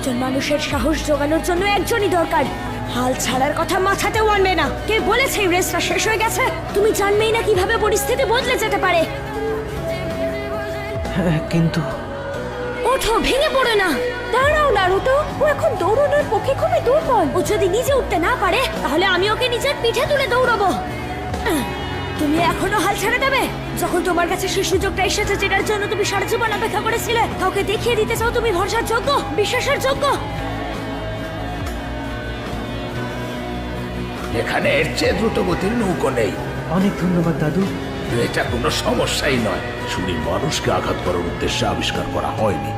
একজন মানুষের সাহস জোগানোর জন্য একজনই দরকার। হাল ছাড়ার কথা মাথাতেও আনবে না। কে বলেছে এই রেসটা শেষ হয়ে গেছে? তুমি জানবেই না কিভাবে পরিস্থিতি বদলে যেতে পারে। হ্যাঁ, কিন্তু ওঠো, ভেঙে পড়ো না। দাঁড়াও নারুটো, ও এখন দৌড়ানোর পক্ষে খুবই দুর্বল। ও যদি নিজে উঠতে না পারে তাহলে আমি ওকে নিজের পিঠে তুলে দৌড়াবো। তুমি এখনো হাল ছেড়ে দেবে? যখন তোমার কাছে সেই সুযোগটা এসেছে যেটার জন্য তুমি সারা জীবন অপেক্ষা করেছিলে, কাউকে দেখিয়ে দিতে চাও তুমি ভরসার যোগ্য, বিশ্বাসের যোগ্য। এখানে এর চেয়ে দ্রুত গতির নৌকো নেই। অনেক ধন্যবাদ দাদু। এটা কোনো সমস্যাই নয়। ছুরি মানুষকে আঘাত করার উদ্দেশ্যে আবিষ্কার করা হয়নি।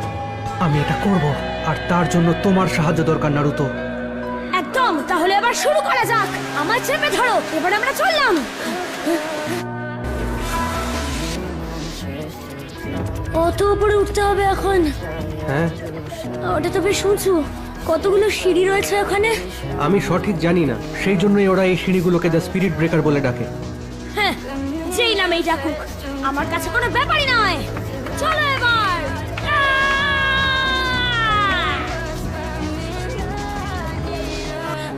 আমি এটা করব, আর তার জন্য তোমার সাহায্য দরকার নারুতো। একদম, তাহলে এবার শুরু করা যাক। আমার চেপে ধরো, এবার আমরা চললাম। অত উপরে উঠতে হবে এখন। হ্যাঁ, ওটা তো বেশ শুনছো, কতগুলো সিঁড়ি রয়েছে ওখানে। আমি সঠিক জানি না, সেই জন্যই ওরা এই সিঁড়িগুলোকে দ্য স্পিরিট ব্রেকার বলে ডাকে। হ্যাঁ, যেই নামেই ডাকুক, আমার কাছে কোনো ব্যাপারই নয়। চলো এবার।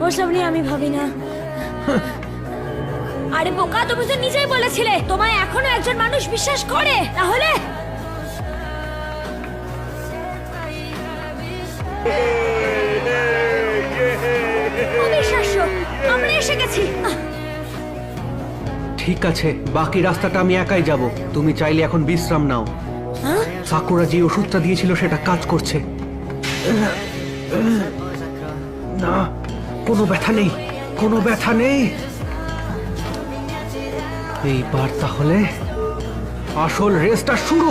ওসব নিয়ে আমি ভাবি না। আরে বোকা, তুমি তো নিজেই বলেছিলে তোমায় এখনো একজন মানুষ বিশ্বাস করে। তাহলে অবিশ্বাস্য, আমরা এসে গেছি। ঠিক আছে, বাকি রাস্তাটা আমি একাই যাব। তুমি চাইলে এখন বিশ্রাম নাও। হ্যাঁ? সাকুরা যে ওষুধটা দিয়েছিল সেটা কাজ করছে না। কোনো ব্যথা নেই, কোনো ব্যথা নেই। এইবার তাহলে আসল রেসটা শুরু।